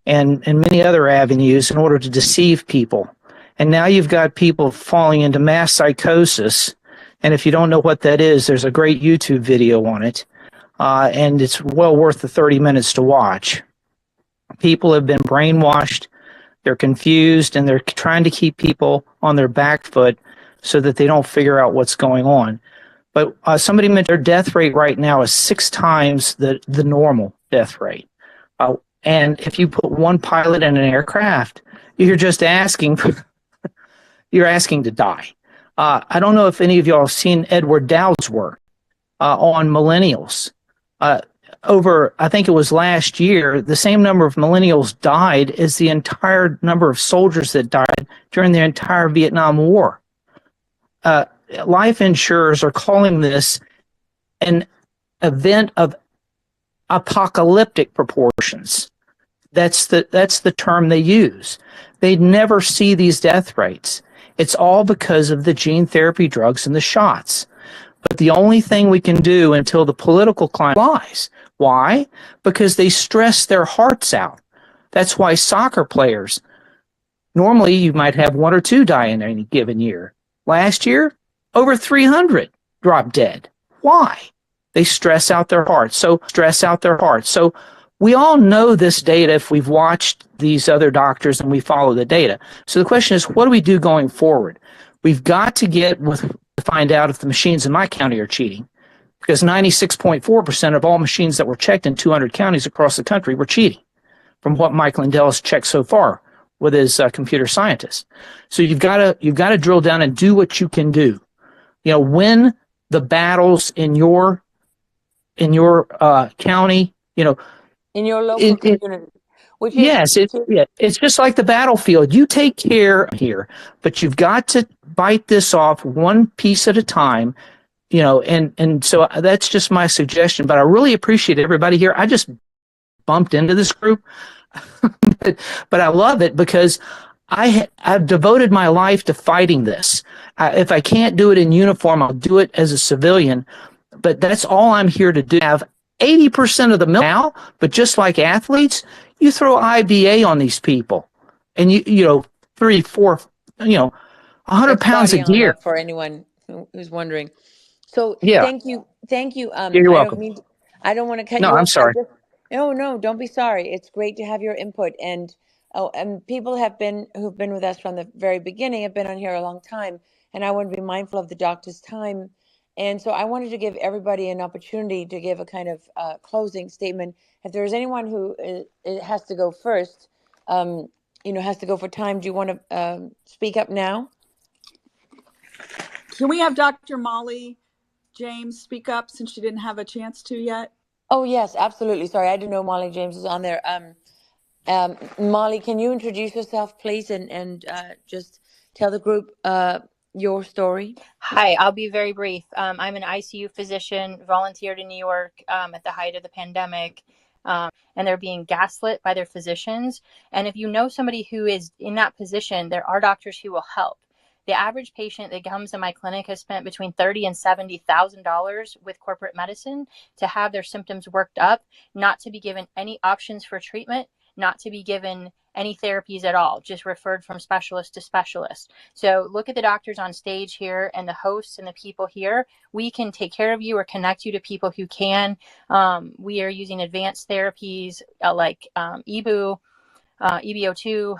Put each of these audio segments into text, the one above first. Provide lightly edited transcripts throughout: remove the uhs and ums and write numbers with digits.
and many other avenues in order to deceive people. And now you've got people falling into mass psychosis. And if you don't know what that is, there's a great YouTube video on it. And it's well worth the 30 minutes to watch. People have been brainwashed. They're confused, and they're trying to keep people on their back foot so that they don't figure out what's going on. But somebody mentioned their death rate right now is 6 times the normal death rate. And if you put one pilot in an aircraft, you're just asking you're asking to die. I don't know if any of y'all have seen Edward Dowd's work on millennials. Over, I think it was last year, the same number of millennials died as the entire number of soldiers that died during the entire Vietnam War. Life insurers are calling this an event of apocalyptic proportions. That's the term they use. They never see these death rates. It's all because of the gene therapy drugs and the shots. But the only thing we can do until the political climate lies. Why? Because they stress their hearts out. That's why soccer players, normally you might have 1 or 2 die in any given year. Last year, over 300 dropped dead. Why? They stress out their hearts. So we all know this data if we've watched these other doctors and we follow the data. So the question is, what do we do going forward? We've got to find out if the machines in my county are cheating, because 96.4% of all machines that were checked in 200 counties across the country were cheating, from what Mike Lindell has checked so far with his computer scientists. So you've got to drill down and do what you can do. Win the battles in your county. In your local community. It's just like the battlefield. You take care here, but you've got to bite this off one piece at a time, and so that's just my suggestion. But I really appreciate everybody here. I just bumped into this group, but I love it because I've devoted my life to fighting this. If I can't do it in uniform, I'll do it as a civilian, but that's all I'm here to do. I have 80% of the now, but just like athletes, you throw IBA on these people, and you 3, 4, 100 pounds a gear. For anyone who's wondering. So yeah. Thank you. You're welcome. I don't want to cut you off. No, I'm sorry. No, don't be sorry. It's great to have your input. And people who've been with us from the very beginning have been on here a long time, and I want to be mindful of the doctor's time. And so I wanted to give everybody an opportunity to give a kind of closing statement. If there's anyone who has to go first, has to go for time, do you want to speak up now? Can we have Dr. Molly James speak up since she didn't have a chance to yet? Oh, yes, absolutely. Sorry, I didn't know Molly James was on there. Molly, can you introduce yourself, please, and just tell the group your story? Hi, I'll be very brief. I'm an ICU physician, volunteered in New York at the height of the pandemic, and they're being gaslit by their physicians. And if you know somebody who is in that position, there are doctors who will help. The average patient that comes in my clinic has spent between $30,000 and $70,000 with corporate medicine to have their symptoms worked up, not to be given any options for treatment, not to be given any therapies at all, just referred from specialist to specialist. So look at the doctors on stage here and the hosts and the people here. We can take care of you or connect you to people who can. We are using advanced therapies like EBU, EBO2,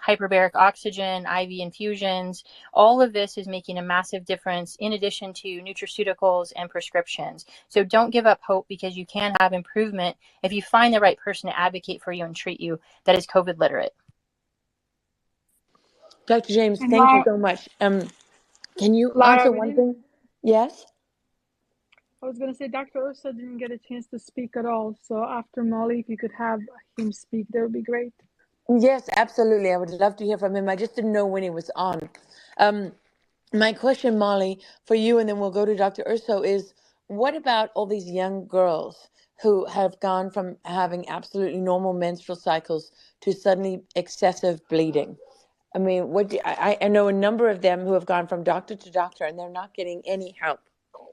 hyperbaric oxygen, IV infusions. All of this is making a massive difference in addition to nutraceuticals and prescriptions. So don't give up hope, because you can have improvement if you find the right person to advocate for you and treat you that is COVID literate. Dr. James, thank you so much. Can you answer one thing? Yes? I was going to say, Dr. Ursa didn't get a chance to speak at all. So after Molly, if you could have him speak, that would be great. Yes, absolutely. I would love to hear from him. I just didn't know when he was on. My question, Molly, for you, and then we'll go to Dr. Urso, is what about all these young girls who have gone from having absolutely normal menstrual cycles to suddenly excessive bleeding? I mean, I know a number of them who have gone from doctor to doctor, and they're not getting any help.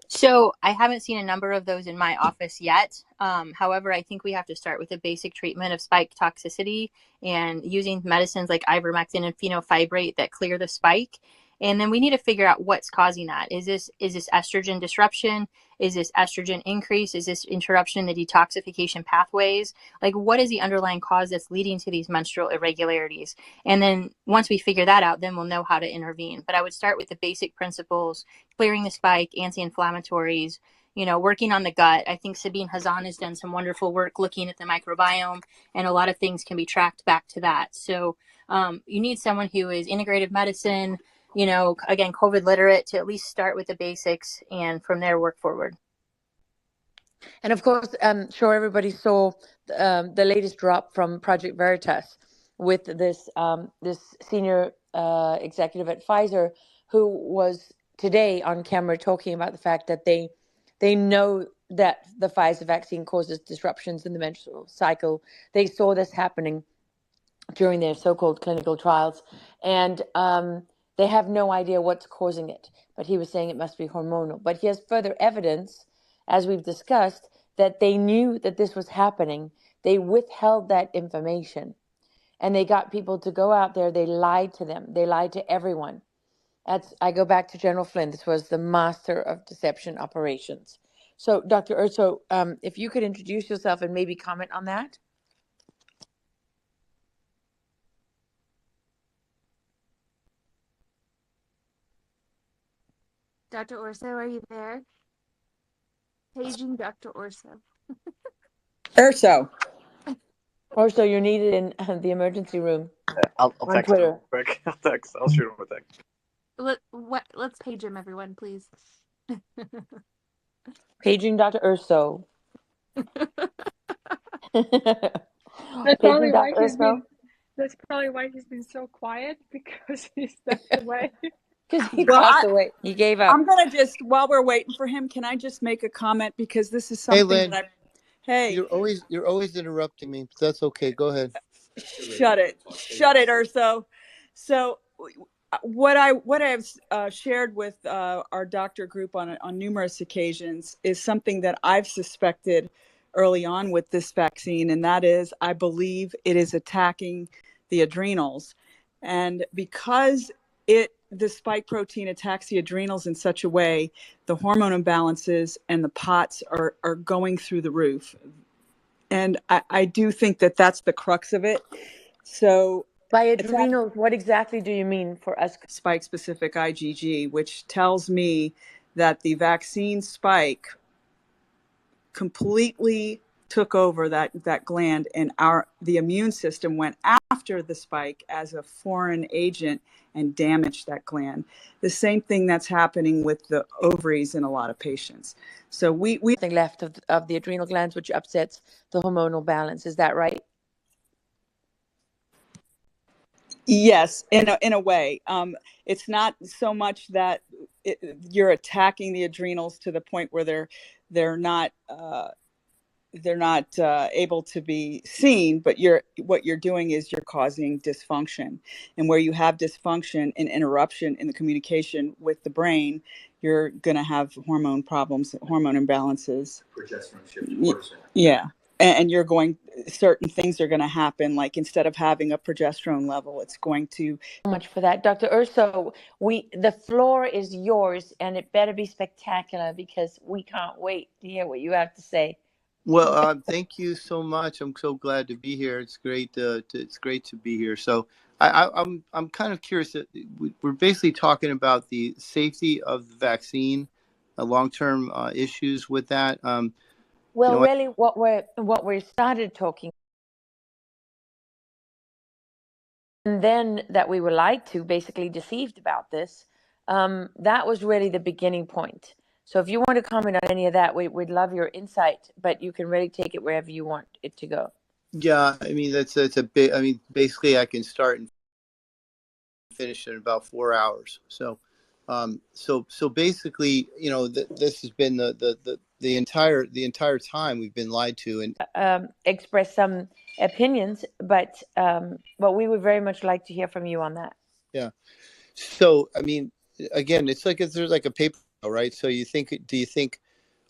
So I haven't seen a number of those in my office yet. However, I think we have to start with a basic treatment of spike toxicity and using medicines like ivermectin and fenofibrate that clear the spike. And then we need to figure out what's causing that. Is this estrogen disruption? Is this estrogen increase? Is this interruption in the detoxification pathways? Like, what is the underlying cause that's leading to these menstrual irregularities? And then once we figure that out, then we'll know how to intervene. But I would start with the basic principles: clearing the spike, anti-inflammatories, working on the gut. I think Sabine Hazan has done some wonderful work looking at the microbiome, and a lot of things can be tracked back to that. So you need someone who is integrative medicine, again, COVID literate, to at least start with the basics and from there work forward. And of course, I'm sure everybody saw the latest drop from Project Veritas with this senior executive at Pfizer, who was today on camera talking about the fact that they know that the Pfizer vaccine causes disruptions in the menstrual cycle. They saw this happening during their so-called clinical trials, and they have no idea what's causing it. But he was saying it must be hormonal. But he has further evidence, as we've discussed, that they knew that this was happening. They withheld that information, and they got people to go out there. They lied to them. They lied to everyone. I go back to General Flynn. This was the master of deception operations. So, Dr. Urso, if you could introduce yourself and maybe comment on that. Dr. Orso, are you there? Paging Dr. Orso. Urso. Orso, you're needed in the emergency room. I'll on text Twitter. him quick. I'll shoot him a text. Let's page him, everyone, please. Paging Dr. Urso. That's probably why he's been so quiet, because he stepped away. Because he passed away. He gave up. I'm gonna just, while we're waiting for him, can I just make a comment, because this is something Lynn, that Hey, you're always interrupting me, but that's okay. Go ahead. Shut it, Urso. So what I've shared with our doctor group on numerous occasions is something that I've suspected early on with this vaccine, and that is, I believe it is attacking the adrenals, and because the spike protein attacks the adrenals in such a way, the hormone imbalances and the POTS are going through the roof. And I do think that that's the crux of it. So by adrenals, what exactly do you mean for us? Spike-specific IgG, which tells me that the vaccine spike completely took over that gland, and the immune system went after the spike as a foreign agent and damaged that gland. The same thing that's happening with the ovaries in a lot of patients. So we nothing left of the adrenal glands, which upsets the hormonal balance. Is that right? Yes, in a way. It's not so much that you're attacking the adrenals to the point where they're not able to be seen, but what you're doing is you're causing dysfunction. And where you have dysfunction and interruption in the communication with the brain, you're going to have hormone problems, hormone imbalances. Progesterone shift to cortisol. Yeah. And certain things are going to happen, like instead of having a progesterone level, it's going to. So much for that. Dr. Urso, the floor is yours, and it better be spectacular, because we can't wait to hear what you have to say. Well, thank you so much. I'm so glad to be here. It's great to be here. So I'm kind of curious. We're basically talking about the safety of the vaccine, long-term issues with that. Really, what we started talking, and then that we were lied to, basically deceived about this. That was really the beginning point. So if you want to comment on any of that, we'd love your insight, but you can really take it wherever you want it to go. Yeah, I mean, that's a bit. I mean, basically, I can start and finish in about 4 hours. So basically, this has been the entire time we've been lied to, and express some opinions, but we would very much like to hear from you on that. Yeah. So I mean, again, it's like there's like a paper right? So do you think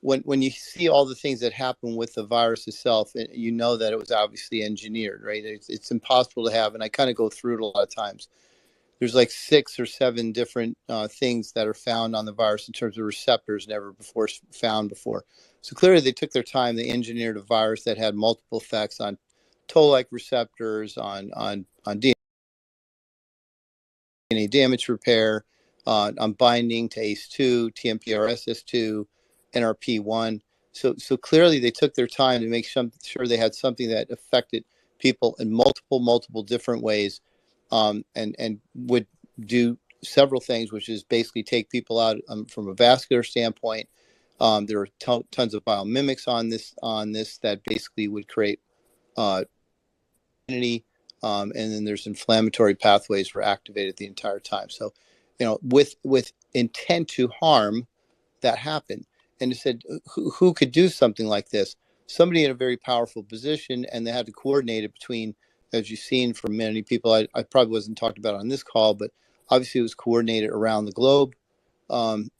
when you see all the things that happen with the virus itself, you know that it was obviously engineered, right? It's impossible to have, and I kind of go through it a lot of times. There's like 6 or 7 different things that are found on the virus in terms of receptors never before found before. So clearly they took their time. They engineered a virus that had multiple effects on toll-like receptors, on DNA damage repair, on binding to ACE2, TMPRSS2, NRP1. So clearly they took their time to make sure they had something that affected people in multiple different ways, and would do several things, which is basically take people out from a vascular standpoint. There are tons of biomimics on this that basically would create immunity, and then there's inflammatory pathways were activated the entire time. So, with intent to harm, that happened. And it said, who could do something like this? Somebody in a very powerful position, and they had to coordinate it between, as you've seen from many people, I probably wasn't talked about on this call, but obviously it was coordinated around the globe.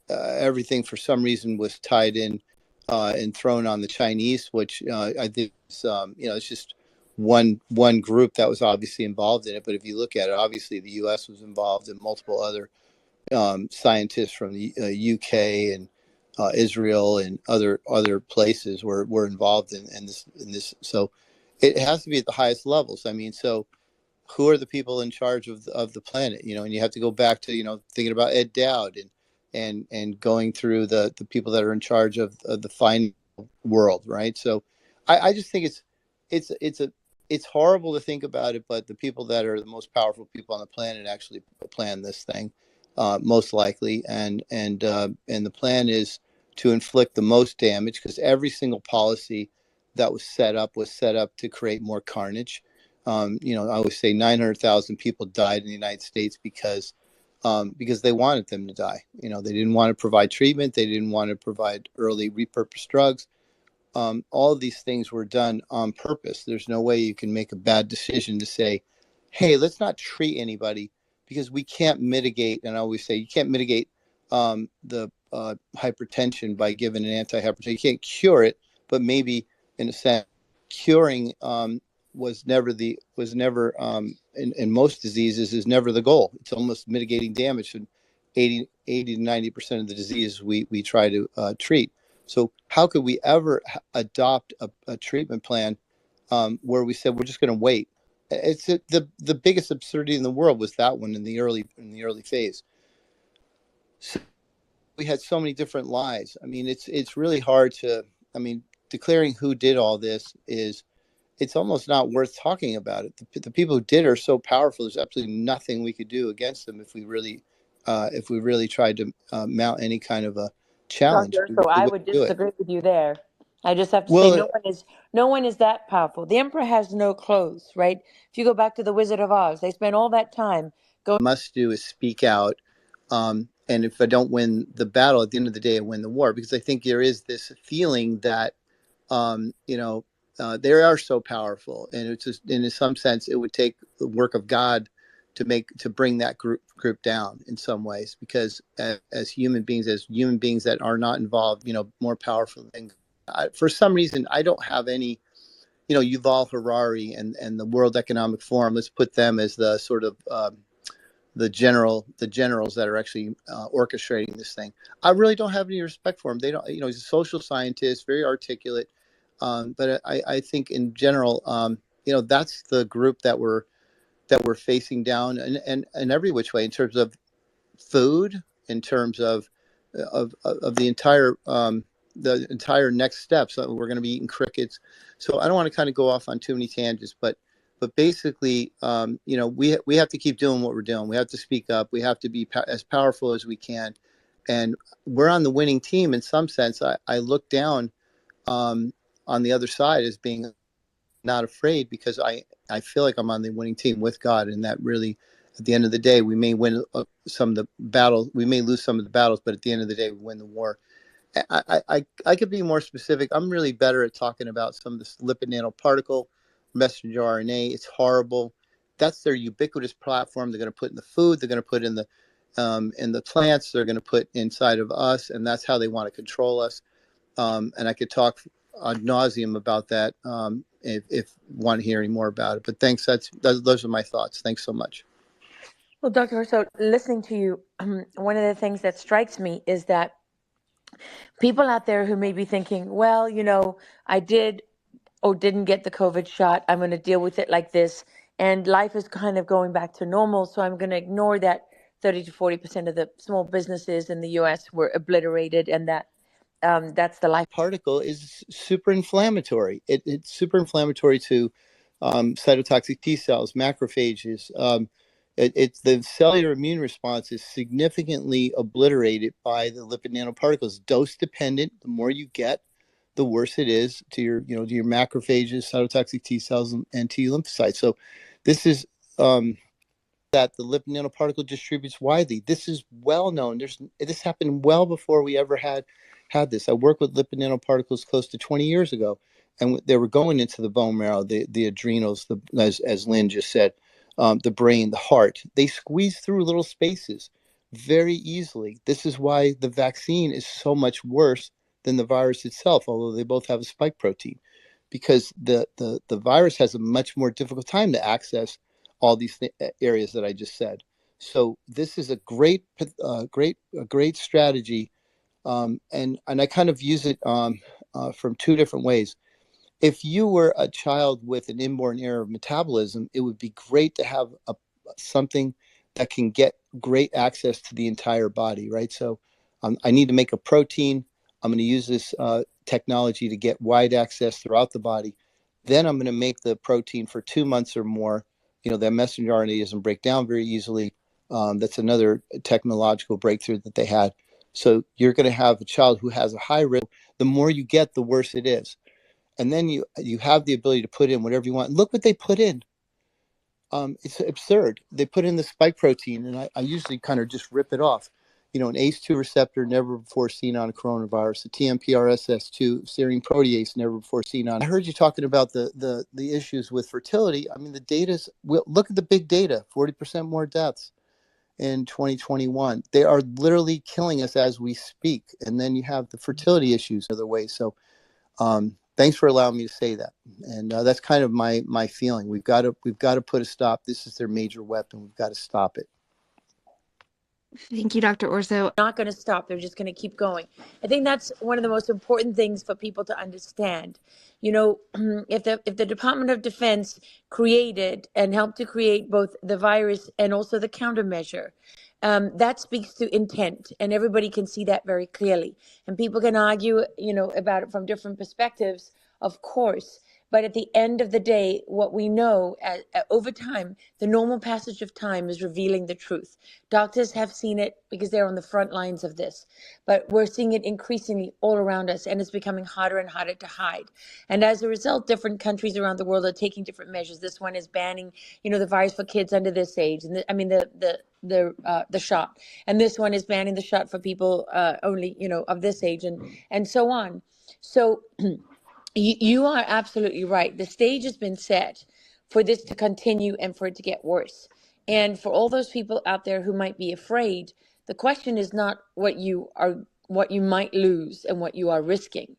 Everything for some reason was tied in and thrown on the Chinese, which I think is, it's just one group that was obviously involved in it. But if you look at it, obviously the U.S. was involved, and multiple other scientists from the UK and Israel and other places were involved in this. So it has to be at the highest levels. I mean, so who are the people in charge of the planet? And you have to go back to thinking about Ed Dowd and going through the people that are in charge of the fine world, right? So I just think it's horrible to think about it, but the people that are the most powerful people on the planet actually plan this thing, most likely, and the plan is to inflict the most damage, because every single policy that was set up to create more carnage. I always say 900,000 people died in the United States because they wanted them to die. They didn't want to provide treatment. They didn't want to provide early repurposed drugs. All of these things were done on purpose. There's no way you can make a bad decision to say, hey, let's not treat anybody, because we can't mitigate. And I always say you can't mitigate the hypertension by giving an antihypertensive. You can't cure it, but maybe in a sense, curing was never in most diseases is never the goal. It's almost mitigating damage. And 80 to 90% of the diseases we try to treat. So how could we ever adopt a treatment plan where we said we're just going to wait? It's the biggest absurdity in the world was that one in the early phase. So we had so many different lies. I mean, it's really hard to. I mean, declaring who did all this it's almost not worth talking about it. The people who did are so powerful. There's absolutely nothing we could do against them if we really tried to mount any kind of a challenge. Dr. So I would Do it. disagree with you there. I just have to say Well, no one is that powerful. The emperor has no clothes, right? If you go back to the Wizard of Oz, they spent all that time going. Must do is speak out. And if I don't win the battle, at the end of the day, I win the war, because I think there is this feeling that, they are so powerful, and it's just, in some sense, it would take the work of God to bring that group down in some ways, because as human beings that are not involved, more powerful than for some reason, I don't have any, Yuval Harari and the World Economic Forum. Let's put them as the sort of the generals that are actually orchestrating this thing. I really don't have any respect for him. They don't, he's a social scientist, very articulate. But I think in general, that's the group that we're facing down, and every which way, in terms of food, in terms of the entire next steps. We're going to be eating crickets. So I don't want to kind of go off on too many tangents, but basically, we have to keep doing what we're doing. We have to speak up. We have to be as powerful as we can, and we're on the winning team in some sense. I look down on the other side as being not afraid, because I feel like I'm on the winning team with God, and that really, at the end of the day, we may win some of the battles, we may lose some of the battles, but at the end of the day, we win the war. I could be more specific. I'm really better at talking about some of this lipid nanoparticle, messenger RNA. It's horrible. That's their ubiquitous platform. They're going to put in the food. They're going to put in the and the plants they're going to put inside of us, and that's how they want to control us. And I could talk ad nauseum about that if you want to hear any more about it. But thanks. Those are my thoughts. Thanks so much. Well, Dr. Urso, listening to you, one of the things that strikes me is that people out there who may be thinking, well, I did or didn't get the COVID shot. I'm going to deal with it like this. And life is kind of going back to normal. So I'm going to ignore that 30 to 40% of the small businesses in the US were obliterated, and that's the life. Particle is super inflammatory. It's super inflammatory to cytotoxic T cells, macrophages. It's the cellular immune response is significantly obliterated by the lipid nanoparticles. Dose dependent. The more you get, the worse it is to your macrophages, cytotoxic T cells, and T lymphocytes. So, this is that the lipid nanoparticle distributes widely. This is well known. This happened well before we ever had this. I worked with lipid nanoparticles close to 20 years ago, and they were going into the bone marrow, the adrenals, as Lynn just said, the brain, the heart. They squeeze through little spaces very easily. This is why the vaccine is so much worse than the virus itself, although they both have a spike protein, because the virus has a much more difficult time to access all these areas that I just said. So this is a great strategy, and I kind of use it from two different ways. If you were a child with an inborn error of metabolism, it would be great to have something that can get great access to the entire body, right? So I need to make a protein. I'm going to use this technology to get wide access throughout the body. Then I'm going to make the protein for 2 months or more. That messenger RNA doesn't break down very easily. That's another technological breakthrough that they had. So you're going to have a child who has a high risk. The more you get, the worse it is. And then you have the ability to put in whatever you want. Look what they put in. It's absurd. They put in the spike protein, and I usually kind of just rip it off. An ACE2 receptor never before seen on a coronavirus, a TMPRSS2 serine protease never before seen on. I heard you talking about the issues with fertility. I mean, the data's, look at the big data, 40% more deaths in 2021. They are literally killing us as we speak. And then you have the fertility issues other ways. So thanks for allowing me to say that. And that's kind of my feeling. We've got to put a stop. This is their major weapon. We've got to stop it. Thank you, Dr. Orso. Not going to stop. They're just going to keep going. I think that's one of the most important things for people to understand. If the Department of Defense created and helped to create both the virus and also the countermeasure, that speaks to intent, and everybody can see that very clearly. And people can argue, about it from different perspectives, of course. But at the end of the day, what we know over time, the normal passage of time is revealing the truth. Doctors have seen it because they're on the front lines of this, but we're seeing it increasingly all around us, and it's becoming harder and harder to hide. And as a result, different countries around the world are taking different measures. This one is banning, the virus for kids under this age, and the shot. And this one is banning the shot for people only, of this age, and so on. So. You are absolutely right. The stage has been set for this to continue and for it to get worse. And for all those people out there who might be afraid, the question is not what you might lose and what you are risking.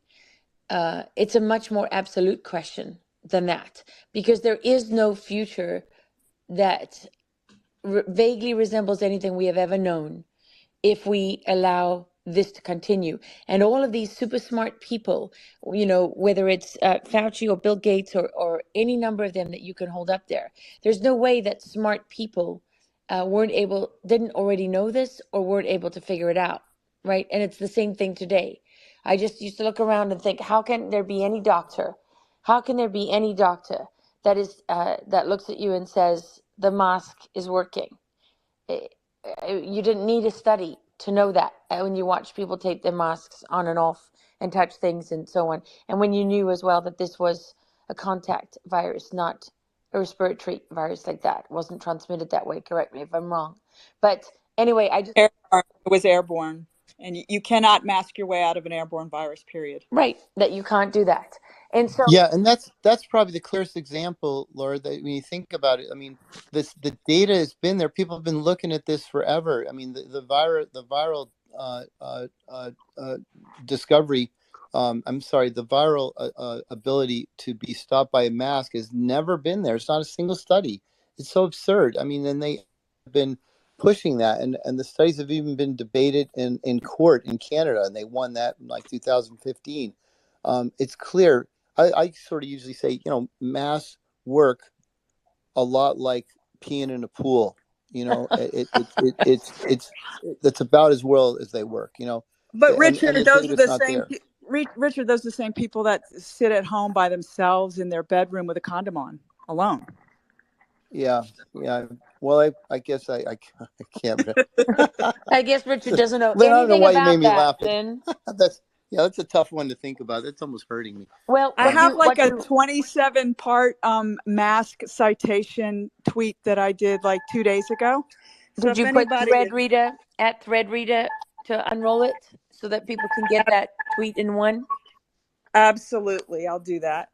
It's a much more absolute question than that, because there is no future that vaguely resembles anything we have ever known if we allow this to continue. And all of these super smart people, whether it's Fauci or Bill Gates or any number of them that you can hold up there, there's no way that smart people didn't already know this or weren't able to figure it out, right? And it's the same thing today. I just used to look around and think, how can there be any doctor? How can there be any doctor that is that looks at you and says the mask is working? You didn't need a study to know that when you watch people take their masks on and off and touch things and so on. And when you knew as well that this was a contact virus, not a respiratory virus like that. It wasn't transmitted that way. Correct me if I'm wrong. But anyway, It was airborne. And you cannot mask your way out of an airborne virus, period. Right, that you can't do that. And so Yeah, and that's probably the clearest example, Laura, that when you think about it, I mean, the data has been there. People have been looking at this forever. I mean, the viral discovery, I'm sorry, the viral ability to be stopped by a mask has never been there. It's not a single study. It's so absurd. I mean, and they have been pushing that, and the studies have even been debated in court in Canada, and they won that in like 2015. It's clear. I sort of usually say, masks work a lot like peeing in a pool. It's about as well as they work. But And Richard, the those are data's the not same. there. Richard, those are the same people that sit at home by themselves in their bedroom with a condom on, alone. Yeah, yeah. Well, I guess I can't. I guess Richard doesn't know Lynn, I don't know anything why you made about me that, laugh, but Lynn. that's a tough one to think about. It's almost hurting me. Well, I have like a 27-part mask citation tweet that I did like 2 days ago. So did if you put anybody is ThreadReader at ThreadReader to unroll it so that people can get that tweet in one? absolutely, I'll do that.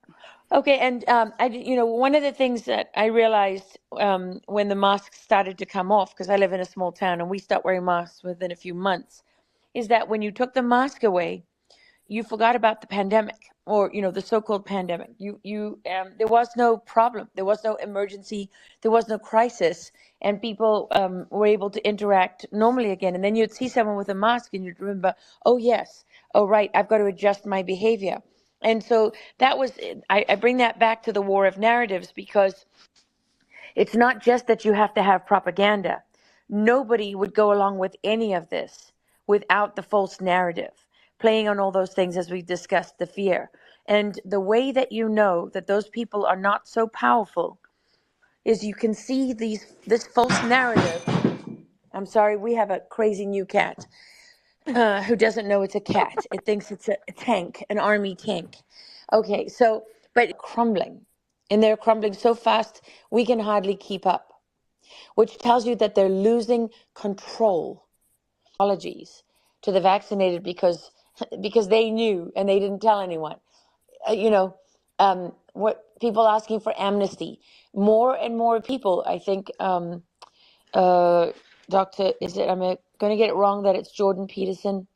Okay, and one of the things that I realized when the masks started to come off, because I live in a small town and we stopped wearing masks within a few months, is that when you took the mask away, you forgot about the pandemic, or the so-called pandemic. There was no problem, there was no emergency, there was no crisis, and people were able to interact normally again. And then you'd see someone with a mask and you'd remember, oh yes, oh right, I've got to adjust my behavior. And so that was, I bring that back to the war of narratives, because it's not just that you have to have propaganda. Nobody would go along with any of this without the false narrative, playing on all those things as we discussed, the fear. And the way that you know that those people are not so powerful is you can see this false narrative. I'm sorry, we have a crazy new cat who doesn't know it's a cat. It thinks it's a tank, an army tank. Okay, so, but crumbling. And they're crumbling so fast, we can hardly keep up, which tells you that they're losing control. Apologies to the vaccinated because they knew and they didn't tell anyone. What people asking for amnesty. More and more people, I think, Dr. I'm going to get it wrong that it's Jordan Peterson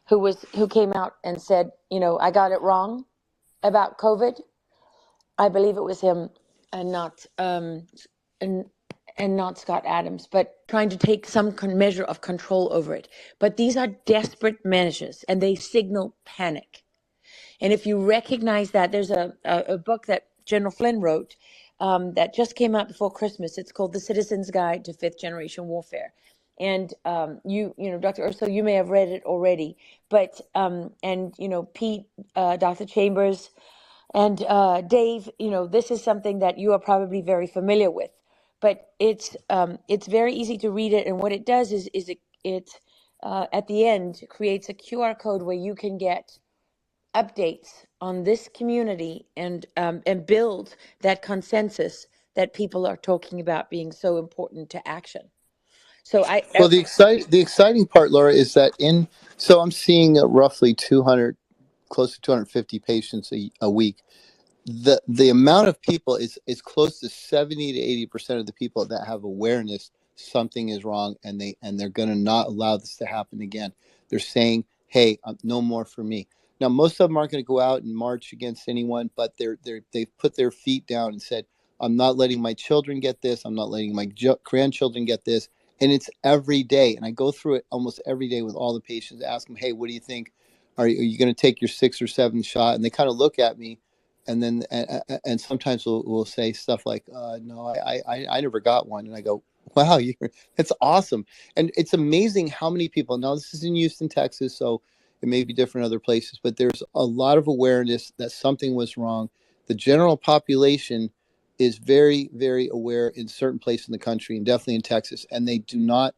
who came out and said, I got it wrong about COVID. I believe it was him, and not and not Scott Adams, but trying to take some measure of control over it. But these are desperate measures, and they signal panic. And if you recognize that, there's a book that General Flynn wrote that just came out before Christmas. It's called The Citizen's Guide to Fifth Generation Warfare. And Dr. Urso, you may have read it already, but Pete, Dr. Chambers, and Dave, this is something that you are probably very familiar with. But it's very easy to read it, and what it does is it at the end creates a QR code where you can get updates on this community and build that consensus that people are talking about being so important to action. So Well, the exciting part, Laura, is that so I'm seeing roughly 200, close to 250 patients a week. The amount of people is close to 70 to 80% of the people that have awareness something is wrong, and they're going to not allow this to happen again. They're saying, hey, no more for me. Now, most of them aren't going to go out and march against anyone, but they've put their feet down and said, I'm not letting my children get this. I'm not letting my grandchildren get this. And it's every day. And I go through it almost every day with all the patients, ask them, hey, what do you think? Are you going to take your 6th or 7th shot? And they kind of look at me. And then, and sometimes we'll say stuff like, no, I never got one. And I go, wow, that's awesome. And it's amazing how many people, now this is in Houston, Texas, so it may be different other places, but there's a lot of awareness that something was wrong. The general population is very, very aware in certain places in the country, and definitely in Texas, and they do not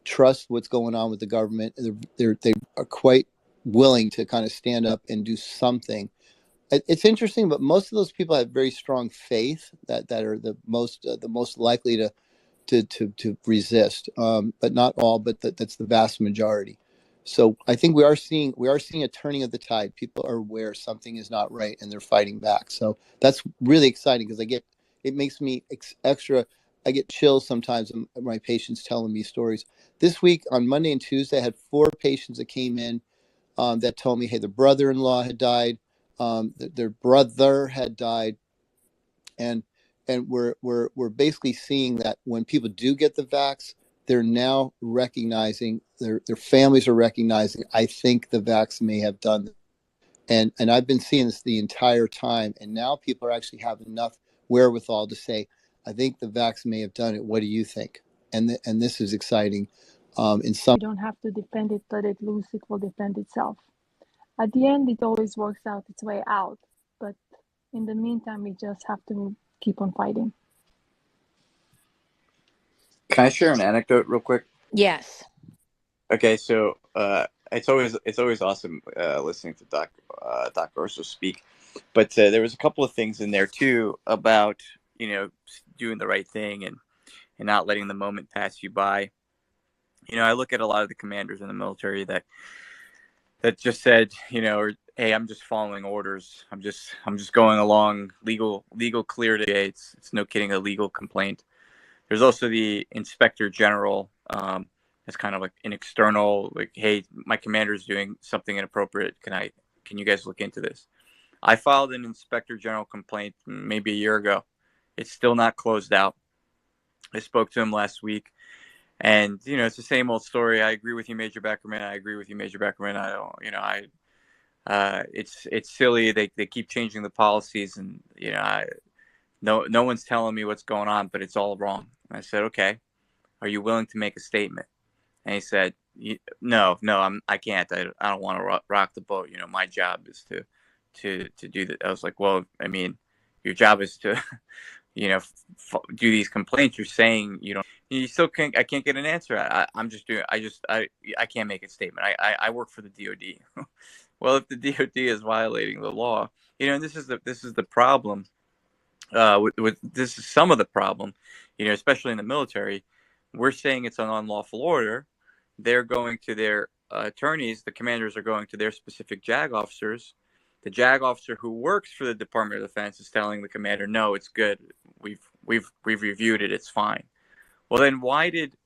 trust what's going on with the government. They are quite willing to kind of stand up and do something. It's interesting, but most of those people have very strong faith that are the most likely to resist. But not all, but that's the vast majority. So I think we are seeing a turning of the tide. People are aware something is not right, and they're fighting back. So that's really exciting because it makes me extra. I get chills sometimes when my patients telling me stories. This week on Monday and Tuesday, I had 4 patients that came in that told me, hey, their brother-in-law had died, their brother had died, and we're basically seeing that when people do get the vax, they're now recognizing their families are recognizing, I think the vax may have done this. And I've been seeing this the entire time, and now people are actually having enough wherewithal to say, I think the vax may have done it. What do you think? And this is exciting. In some, You don't have to defend it, let it loose, it will defend itself. At the end, it always works out its way out. But in the meantime, we just have to keep on fighting. Can I share an anecdote real quick? Yes. Okay, so it's always awesome listening to Doc Orso speak, but there was a couple of things in there too about doing the right thing and not letting the moment pass you by. I look at a lot of the commanders in the military that just said, or hey, I'm just following orders. I'm just going along legal clear today. It's no kidding, a legal complaint. There's also the inspector general. It's kind of like an external, like, hey, my commander is doing something inappropriate. Can you guys look into this? I filed an inspector general complaint maybe a year ago. It's still not closed out. I spoke to him last week, and it's the same old story. I agree with you, Major Beckerman. I agree with you, Major Beckerman. I don't, it's silly. They keep changing the policies, and no one's telling me what's going on, but it's all wrong. And I said, okay, are you willing to make a statement? And he said, no, I can't. I don't want to rock the boat. My job is to do that. I was like, well, I mean, your job is to, do these complaints. You're saying you still can't. I can't get an answer. I'm just doing. I can't make a statement. I work for the DoD. Well, if the DoD is violating the law, and this is the problem. This is some of the problem, especially in the military. We're saying it's an unlawful order. They're going to their attorneys. The commanders are going to their specific JAG officers. The JAG officer who works for the Department of Defense is telling the commander, "No, it's good. We've reviewed it. It's fine." Well, then why did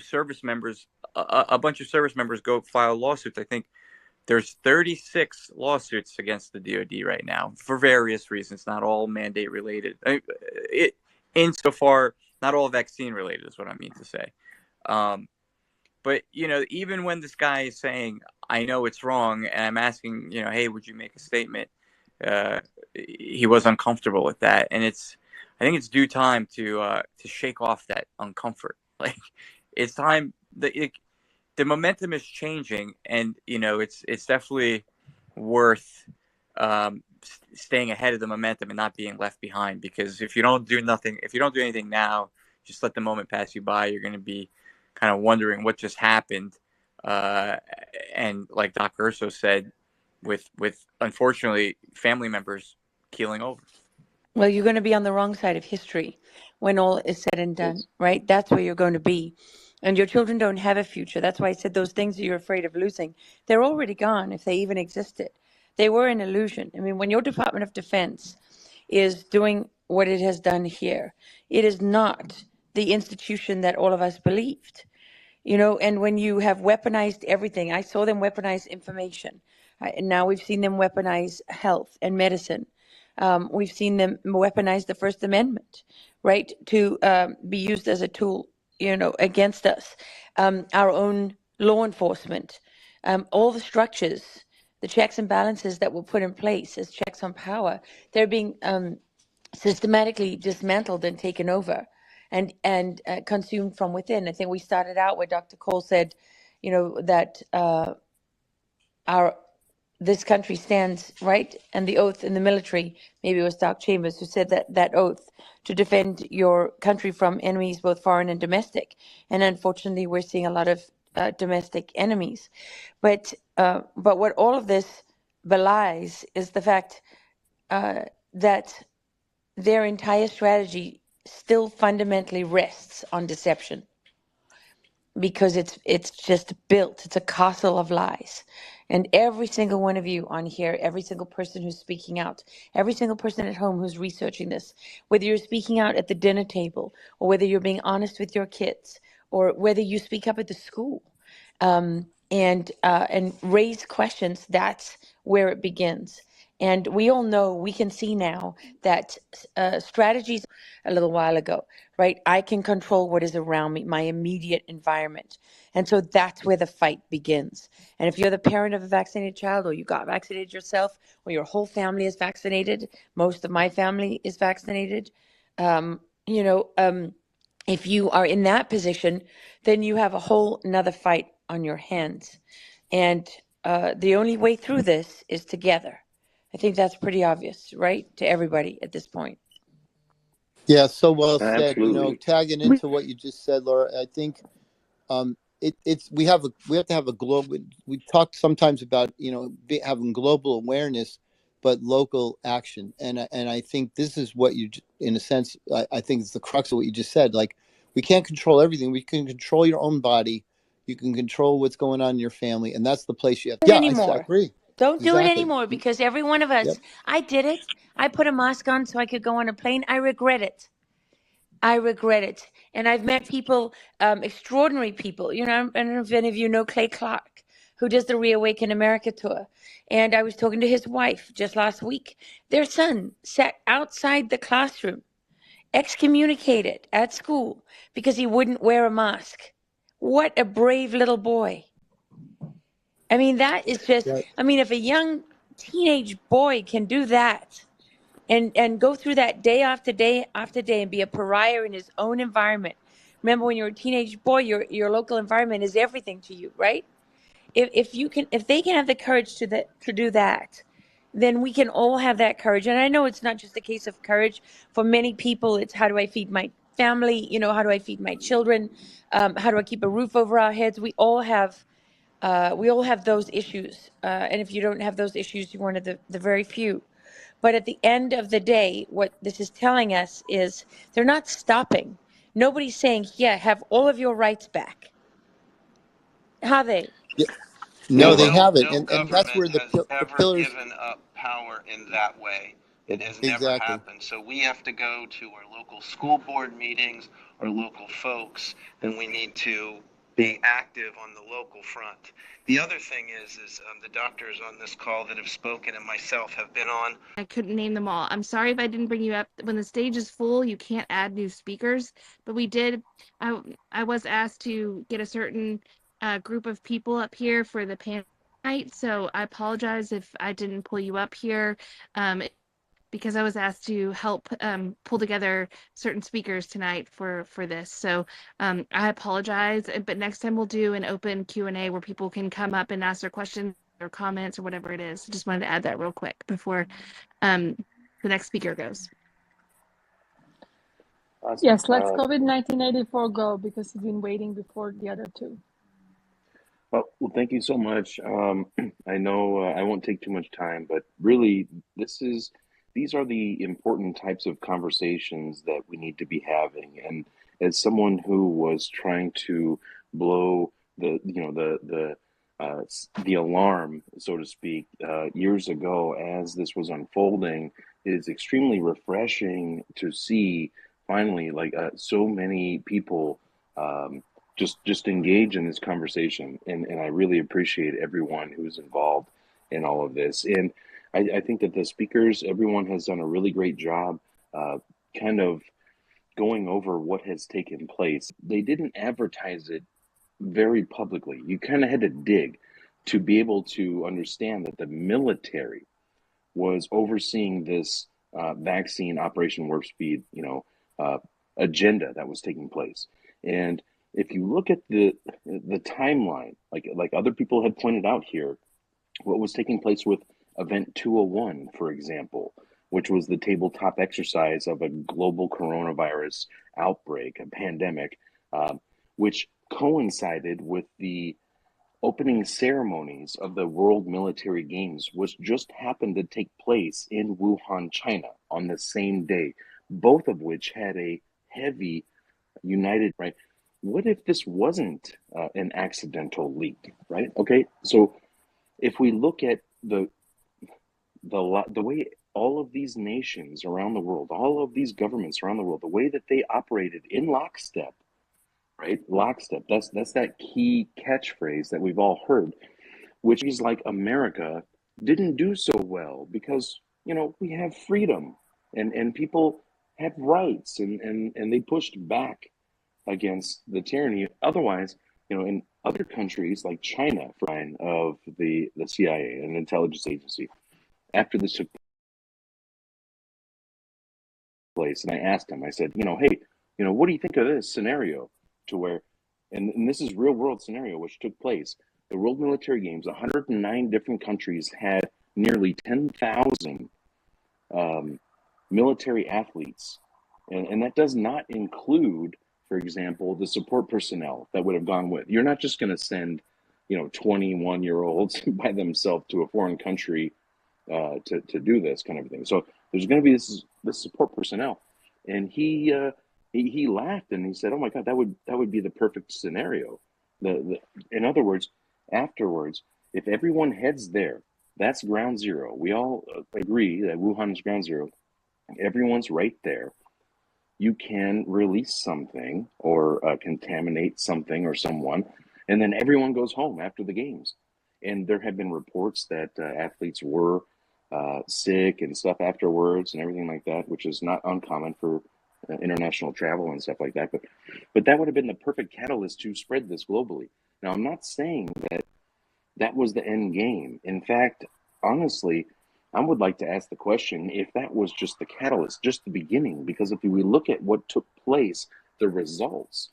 service members, a bunch of service members, go file lawsuits? I think there's 36 lawsuits against the DoD right now for various reasons, not all mandate related. Insofar, not all vaccine related is what I mean to say. But even when this guy is saying, I know it's wrong, and I'm asking, hey, would you make a statement? He was uncomfortable with that, and I think it's due time to shake off that uncomfort. Like, it's time. The momentum is changing, and it's definitely worth staying ahead of the momentum and not being left behind. Because if you don't do anything now, just let the moment pass you by. You're going to be kind of wondering what just happened. And like Doc Urso said, with unfortunately family members keeling over. Well, you're going to be on the wrong side of history when all is said and done, right? That's where you're going to be. And your children don't have a future. That's why I said those things that you're afraid of losing, they're already gone if they even existed. They were an illusion. I mean, when your Department of Defense is doing what it has done here, it is not the institution that all of us believed. And when you have weaponized everything, I saw them weaponize information. And now we've seen them weaponize health and medicine. We've seen them weaponize the First Amendment, right, to be used as a tool, against us. Our own law enforcement, all the structures, the checks and balances that were put in place as checks on power, they're being systematically dismantled and taken over and consumed from within. I think we started out where Dr. Cole said, that this country stands, right, and the oath in the military, maybe it was Doc Chambers who said that oath to defend your country from enemies, both foreign and domestic. And unfortunately, we're seeing a lot of domestic enemies. But what all of this belies is the fact that their entire strategy still fundamentally rests on deception. because it's just built. It's a castle of lies. And every single one of you on here, every single person who's speaking out, every single person at home who's researching this, whether you're speaking out at the dinner table, or whether you're being honest with your kids, or whether you speak up at the school, and raise questions, that's where it begins. And we all know, we can see now that strategies a little while ago, right? I can control what is around me, my immediate environment. And so that's where the fight begins. And if you're the parent of a vaccinated child, or you got vaccinated yourself, or your whole family is vaccinated, most of my family is vaccinated, um, you know, if you are in that position, then you have a whole nother fight on your hands. And the only way through this is together. I think that's pretty obvious, right? To everybody at this point. Yeah, so well said. You know, Absolutely. tagging into what you just said, Laura, I think it's we have to have a global. We talk sometimes about having global awareness, but local action, and I think this is what you, in a sense, I think it's the crux of what you just said. Like, we can't control everything. We can control your own body. You can control what's going on in your family, and that's the place you have. Yeah, I Anymore. agree. Don't do it Exactly. anymore, because every one of us, Yep. I did it. I put a mask on so I could go on a plane. I regret it. I regret it. And I've met people, extraordinary people. You know, I don't know if any of you know Clay Clark, who does the Reawaken America tour. And I was talking to his wife just last week. Their son sat outside the classroom, excommunicated at school because he wouldn't wear a mask. What a brave little boy. I mean, that is just, Right. I mean, if a young teenage boy can do that, and go through that day after day after day, and be a pariah in his own environment. Remember, when you're a teenage boy, your local environment is everything to you, right? If they can have the courage to do that, then we can all have that courage. And I know it's not just a case of courage. For many people, it's, how do I feed my family? You know, how do I feed my children? How do I keep a roof over our heads? We all have those issues. And if you don't have those issues, you're one of the very few. But at the end of the day, what this is telling us is they're not stopping. Nobody's saying, yeah, have all of your rights back. Have they? Yeah. No, No, they haven't, No and that's government where the has the ever pillars. given up power in that way. It has never Exactly. happened. So we have to go to our local school board meetings, our local folks, and we need to be active on the local front. The other thing is the doctors on this call that have spoken and myself have been on. I couldn't name them all. I'm sorry if I didn't bring you up. When the stage is full, you can't add new speakers. But we did. I was asked to get a certain group of people up here for the panel night. So I apologize if I didn't pull you up here, because I was asked to help pull together certain speakers tonight for this. So I apologize. But next time we'll do an open Q&A where people can come up and ask their questions or comments or whatever it is. Just wanted to add that real quick before the next speaker goes. Awesome. Yes, let's go with 1984 go, because we've been waiting before the other two. Well, thank you so much. I know I won't take too much time, but really, these are the important types of conversations that we need to be having. And as someone who was trying to blow the alarm, so to speak, years ago, as this was unfolding, it is extremely refreshing to see finally, like, so many people just engage in this conversation, and I really appreciate everyone who's involved in all of this. And I think that the speakers, everyone has done a really great job kind of going over what has taken place. They didn't advertise it very publicly. You kind of had to dig to be able to understand that the military was overseeing this vaccine Operation Warp Speed, agenda that was taking place. And if you look at the timeline, like other people had pointed out here, what was taking place with Event 201, for example, which was the tabletop exercise of a global coronavirus outbreak, a pandemic, which coincided with the opening ceremonies of the World Military Games, which just happened to take place in Wuhan, China, on the same day, both of which had a heavy united, right? what if this wasn't an accidental leak, right? Okay, so if we look at the way all of these nations around the world, all of these governments around the world, the way that they operated in lockstep, right? Lockstep. That's that key catchphrase that we've all heard, which is like America didn't do so well because we have freedom and people have rights and they pushed back against the tyranny. Otherwise, in other countries like China, of the CIA, an intelligence agency, after this took place, and I asked him, I said, hey, what do you think of this scenario to where, and this is real world scenario which took place, the World Military Games, 109 different countries had nearly 10,000 military athletes, and that does not include, for example, the support personnel that would have gone with. You're not just going to send 21-year-olds by themselves to a foreign country to do this kind of thing. So there's going to be this support personnel, and he laughed and he said, "Oh my God, that would be the perfect scenario." In other words, afterwards, if everyone heads there, that's ground zero. We all agree that Wuhan is ground zero. Everyone's right there. You can release something or contaminate something or someone, and then everyone goes home after the games. And there have been reports that athletes were sick and stuff afterwards and everything like that, which is not uncommon for international travel and stuff like that. But that would have been the perfect catalyst to spread this globally. Now, I'm not saying that was the end game. In fact, honestly, I would like to ask the question if that was just the catalyst, just the beginning, because if we look at what took place, the results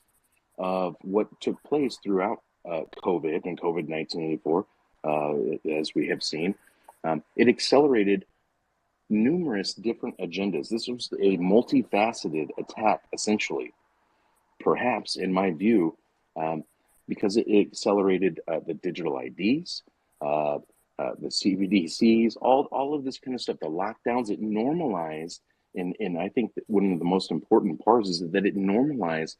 of what took place throughout COVID and COVID 1984, as we have seen, it accelerated numerous different agendas. This was a multifaceted attack, essentially, perhaps, in my view, because it accelerated the digital IDs, the CBDCs, all of this kind of stuff, the lockdowns. It normalized, and I think that one of the most important parts is that it normalized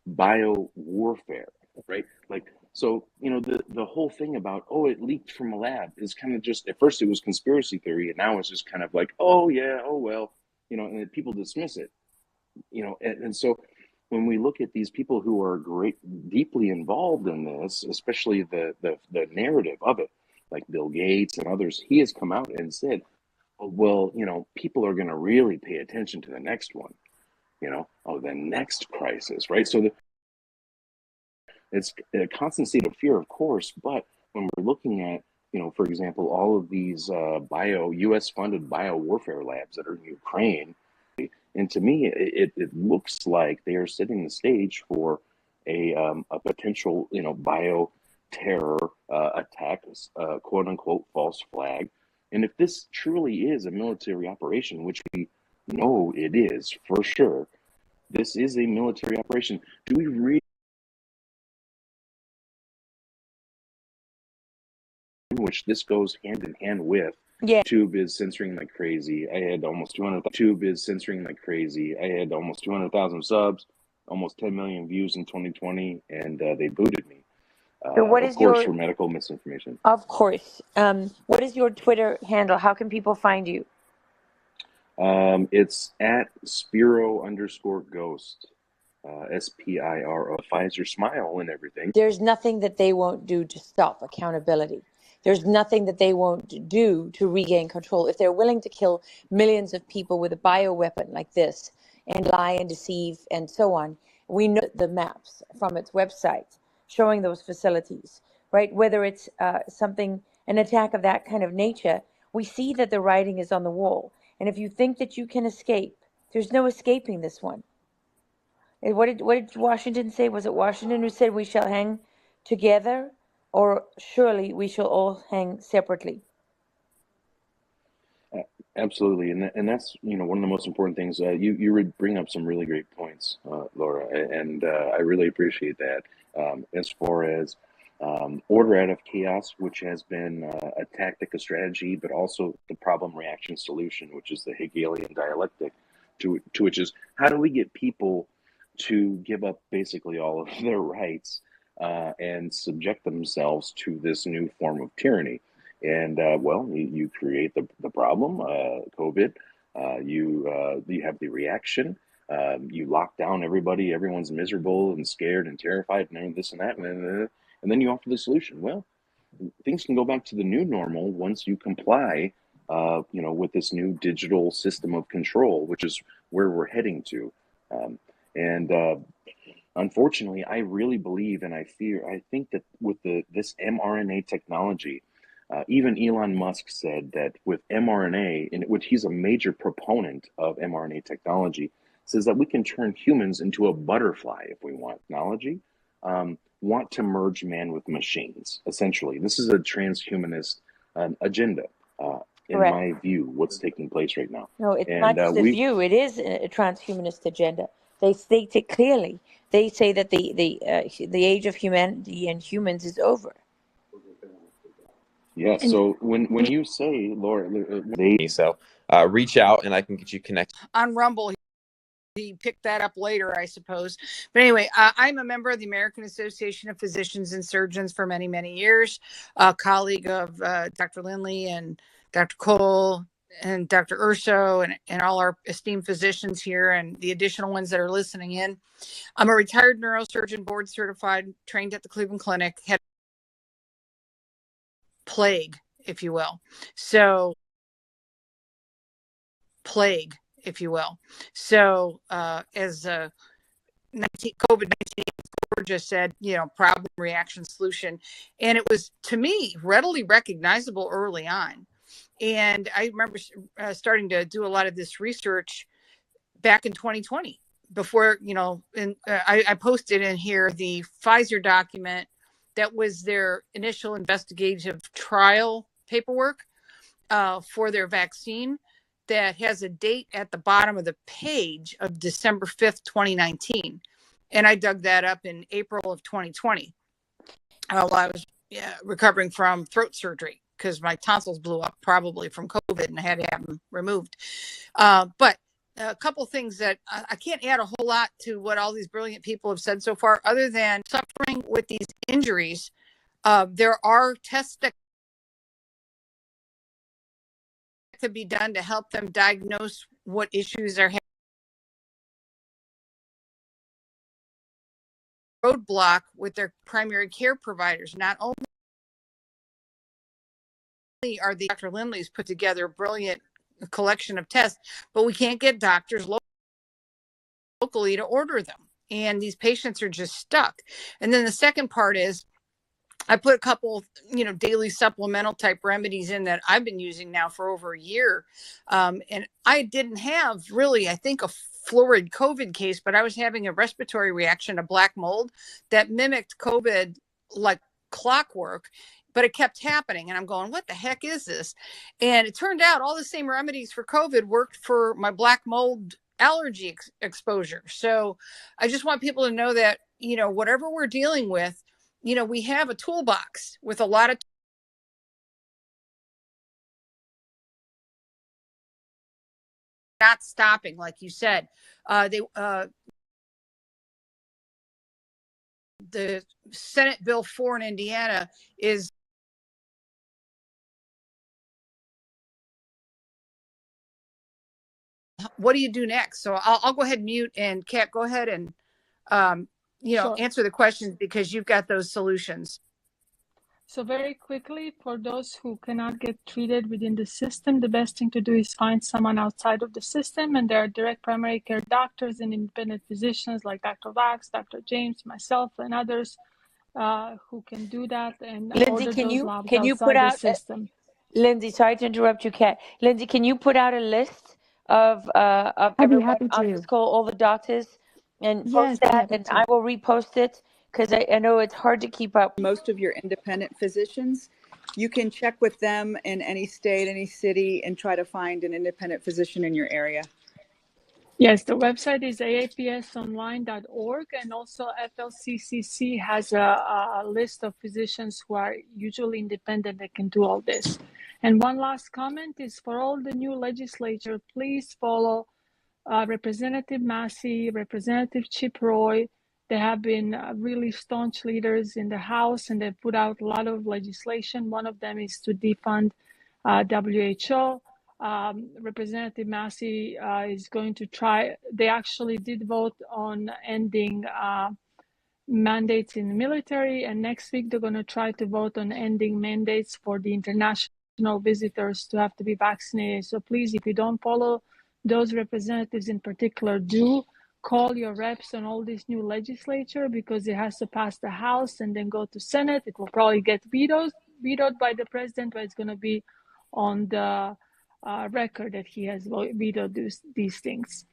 bio warfare, right? Like, so the whole thing about, oh, it leaked from a lab is kind of just, at first it was conspiracy theory, and now it's just kind of like, oh yeah, oh well, and people dismiss it, and so when we look at these people who are deeply involved in this, especially the narrative of it, like Bill Gates and others, he has come out and said, well, people are going to really pay attention to the next one, the next crisis, right? So it's a constant state of fear, of course, but when we're looking at, for example, all of these U.S. funded bio warfare labs that are in Ukraine, and to me, it looks like they are setting the stage for a potential, bio terror attack, quote unquote, false flag. And if this truly is a military operation, which we know it is for sure, this is a military operation. Do we really, which this goes hand in hand with? Yeah. YouTube is censoring like crazy. I had almost 200,000 subs, almost 10 million views in 2020, and they booted me. So what of is course, your, for medical misinformation. of course, what is your Twitter handle? How can people find you? It's at Spiro_ghost, SPIRO. Pfizer smile and everything. There's nothing that they won't do to stop accountability. There's nothing that they won't do to regain control. If they're willing to kill millions of people with a bioweapon like this and lie and deceive and so on, we know the maps from its website showing those facilities, right? Whether it's an attack of that kind of nature, we see that the writing is on the wall. And if you think that you can escape, there's no escaping this one. And what did Washington say? Was it Washington who said we shall hang together, or surely we shall all hang separately? Absolutely, and that's one of the most important things. You would bring up some really great points, Laura, and I really appreciate that. As far as order out of chaos, which has been a tactic, a strategy, but also the problem, reaction, solution, which is the Hegelian dialectic, to which is, how do we get people to give up basically all of their rights and subject themselves to this new form of tyranny. And well, you create the problem, COVID. You have the reaction. You lock down everybody. Everyone's miserable and scared and terrified and this and that, and then you offer the solution. Well, things can go back to the new normal once you comply, with this new digital system of control, which is where we're heading to. And unfortunately, I really believe and I think that with this mRNA technology, even Elon Musk said that with mRNA, in which he's a major proponent of mRNA technology, says that we can turn humans into a butterfly if we want technology. Want to merge man with machines, essentially. This is a transhumanist agenda, in Correct. my view, what's taking place right now. No, it's And not just a view. It is a transhumanist agenda. They state it clearly. They say that the age of humanity and humans is over. yeah, so when you say, Laura, So reach out and I can get you connected. On Rumble, he picked that up later, I suppose. But anyway, I'm a member of the American Association of Physicians and Surgeons for many, many years, a colleague of Dr. Lindley and Dr. Cole and Dr. Urso and all our esteemed physicians here and the additional ones that are listening in. I'm a retired neurosurgeon, board certified, trained at the Cleveland Clinic, had plague, if you will. So plague, if you will. So as COVID-19 just said, problem, reaction, solution. And it was, to me, readily recognizable early on. And I remember starting to do a lot of this research back in 2020 before, I posted in here the Pfizer document that was their initial investigative trial paperwork for their vaccine that has a date at the bottom of the page of December 5th, 2019. And I dug that up in April of 2020 while I was recovering from throat surgery because my tonsils blew up probably from COVID and I had to have them removed. But a couple things that I can't add a whole lot to what all these brilliant people have said so far, other than suffering with these injuries. There are tests that could be done to help them diagnose what issues they're having. Roadblock with their primary care providers. Not only are the Dr. Lindley's put together a brilliant collection of tests, but we can't get doctors locally to order them. And these patients are just stuck. And then the second part is I put a couple, daily supplemental type remedies in that I've been using now for over a year. And I didn't have really, I think, a florid COVID case, but I was having a respiratory reaction to black mold that mimicked COVID like clockwork, but it kept happening. And I'm going, what the heck is this? And it turned out all the same remedies for COVID worked for my black mold allergy exposure. So I just want people to know that, whatever we're dealing with, we have a toolbox with a lot of not stopping, like you said. The Senate Bill 4 in Indiana is what do you do next? So I'll go ahead and mute, and Kat, go ahead and Sure. answer the questions because you've got those solutions. So very quickly, for those who cannot get treated within the system, the best thing to do is find someone outside of the system. And there are direct primary care doctors and independent physicians like Dr. Vax, Dr. James, myself, and others who can do that and Lindsay, order can those you labs can you outside put the out system. Lindsay, sorry to interrupt you, Kat. Lindsay, can you put out a list of I'd be everyone happy on this to. call, all the doctors, and Yes, post be that, happy and to. I will repost it because I know it's hard to keep up. Most of your independent physicians, you can check with them in any state, any city, and try to find an independent physician in your area. Yes, the website is aapsonline.org, and also FLCCC has a list of physicians who are usually independent that can do all this. And one last comment is for all the new legislature, please follow Representative Massey, Representative Chip Roy. They have been really staunch leaders in the House, and they put out a lot of legislation. One of them is to defund WHO. Representative Massey is going to try, they actually did vote on ending mandates in the military, and next week they're going to try to vote on ending mandates for the international visitors to have to be vaccinated. So please, if you don't follow those representatives in particular, do call your reps on all this new legislature, because it has to pass the House and then go to Senate. It will probably get vetoed by the president, but it's going to be on the record that he has vetoed these things.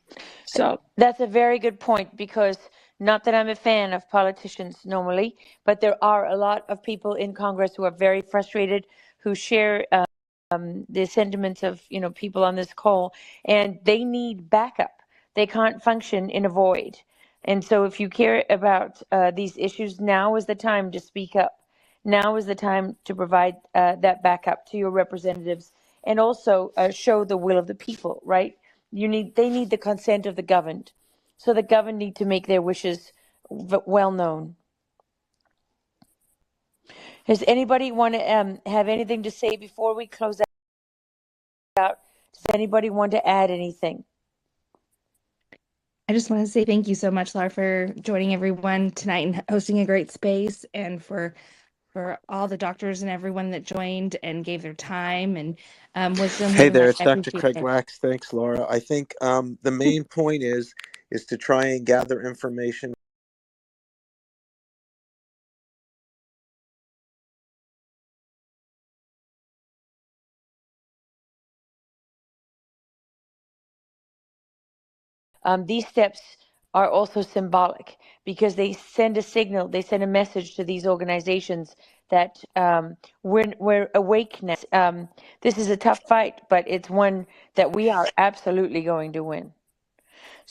So that's a very good point, because not that I'm a fan of politicians normally, but there are a lot of people in Congress who are very frustrated, who share the sentiments of people on this call, and they need backup. They can't function in a void. And so if you care about these issues, now is the time to speak up. Now is the time to provide that backup to your representatives, and also show the will of the people, right? They need the consent of the governed. So the governed need to make their wishes well known. Does anybody want to have anything to say before we close out? Does anybody want to add anything? I just want to say thank you so much, Lara, for joining everyone tonight and hosting a great space, and for all the doctors and everyone that joined and gave their time and wisdom. Hey We there, it's I Dr. appreciate Craig it. Wax. Thanks, Laura. I think the main point is to try and gather information. These steps are also symbolic, because they send a signal, they send a message to these organizations that we're awake now. This is a tough fight, but it's one that we are absolutely going to win.